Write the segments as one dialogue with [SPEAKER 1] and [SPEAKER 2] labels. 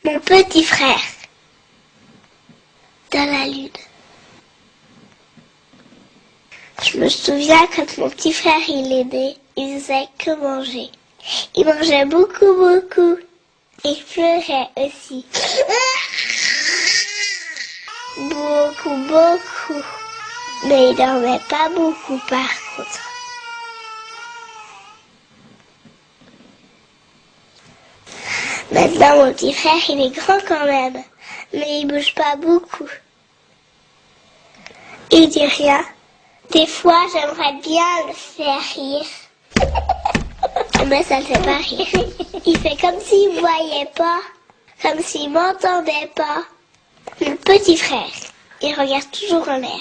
[SPEAKER 1] Mon petit frère. Dans la lune. Je me souviens quand mon petit frère il est né, il faisait que manger. Il mangeait beaucoup, beaucoup. Il pleurait aussi. Beaucoup, beaucoup. Mais il dormait pas beaucoup par contre. Maintenant, mon petit frère, il est grand quand même. Mais il bouge pas beaucoup. Il dit rien. Des fois, j'aimerais bien le faire rire. Mais ça ne fait pas rire. Il fait comme s'il ne voyait pas. Comme s'il m'entendait pas. Mon petit frère, il regarde toujours en l'air.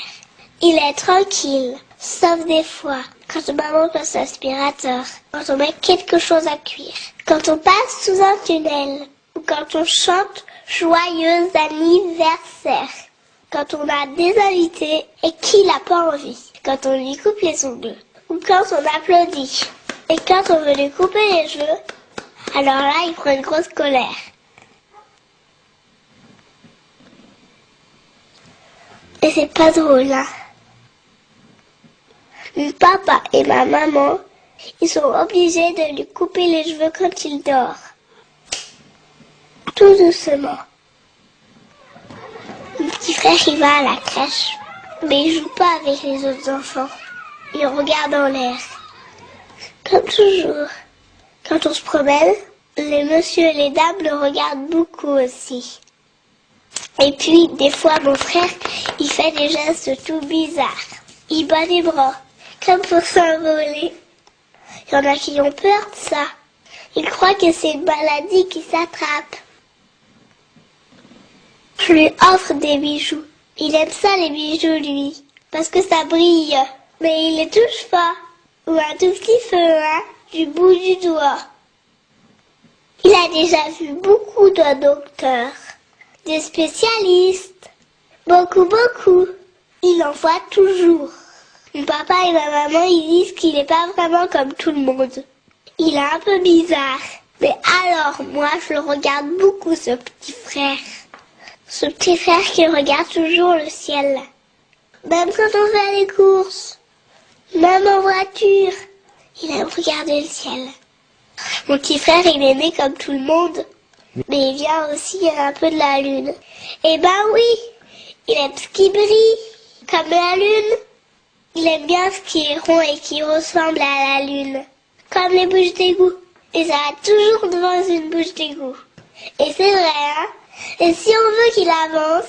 [SPEAKER 1] Il est tranquille. Sauf des fois, quand maman passe l'aspirateur. Quand on met quelque chose à cuire. Quand on passe sous un tunnel. Ou quand on chante joyeux anniversaire. Quand on a des invités et qu'il n'a pas envie. Quand on lui coupe les ongles. Ou quand on applaudit. Et quand on veut lui couper les cheveux, alors là, il prend une grosse colère. Et c'est pas drôle, hein. Mon papa et ma maman, ils sont obligés de lui couper les cheveux quand il dort. Tout doucement. Mon petit frère, il va à la crèche, mais il joue pas avec les autres enfants. Il regarde en l'air. Comme toujours. Quand on se promène, les messieurs et les dames le regardent beaucoup aussi. Et puis, des fois, mon frère, il fait des gestes tout bizarres. Il bat les bras, comme pour s'envoler. Il y en a qui ont peur de ça. Ils croient que c'est une maladie qui s'attrape. Je lui offre des bijoux. Il aime ça, les bijoux, lui, parce que ça brille. Mais il les touche pas. Ou un tout petit feu, hein, du bout du doigt. Il a déjà vu beaucoup de docteurs, des spécialistes, beaucoup, beaucoup. Il en voit toujours. Mon papa et ma maman, ils disent qu'il n'est pas vraiment comme tout le monde. Il est un peu bizarre. Mais alors, moi, je le regarde beaucoup, ce petit frère. Ce petit frère qui regarde toujours le ciel. Même quand on fait les courses. Même en voiture. Il aime regarder le ciel. Mon petit frère, il est né comme tout le monde. Mais il vient aussi un peu de la lune. Eh ben oui, il aime ce qui brille, comme la lune. Il aime bien ce qui est rond et qui ressemble à la lune. Comme les bouches d'égout. Et ça va toujours devant une bouche d'égout. Et c'est vrai, hein. Et si on veut qu'il avance,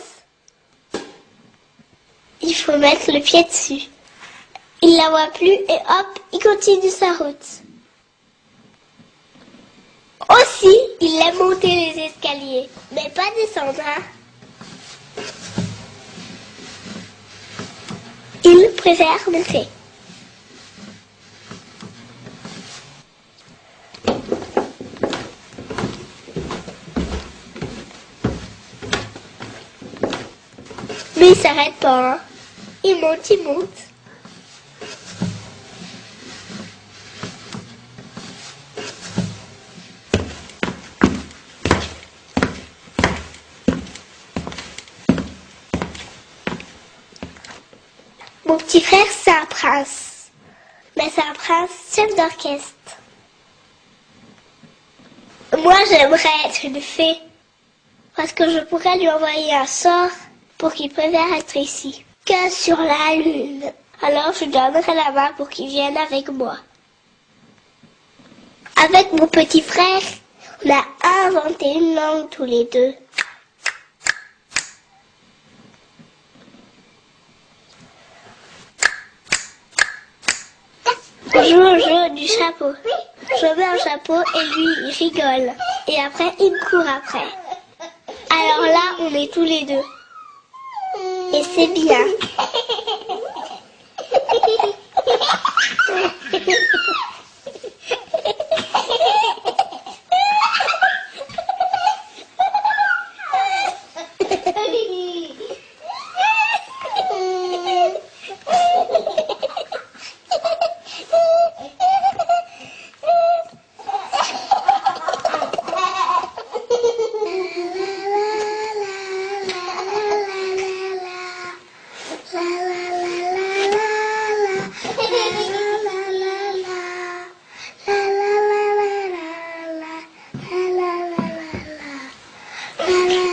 [SPEAKER 1] il faut mettre le pied dessus. Il la voit plus et hop, il continue sa route. Aussi, il aime monter les escaliers, mais pas descendre, hein. Il préfère monter. Mais il s'arrête pas, hein. Il monte, il monte. Mon petit frère, c'est un prince. Mais c'est un prince chef d'orchestre. Moi, j'aimerais être une fée. Parce que je pourrais lui envoyer un sort pour qu'il préfère être ici que sur la lune. Alors, je lui donnerai la main pour qu'il vienne avec moi. Avec mon petit frère, on a inventé une langue tous les deux. On joue au jeu du chapeau. Je mets un chapeau et lui, il rigole. Et après, il me court après. Alors là, on est tous les deux. Et c'est bien. La la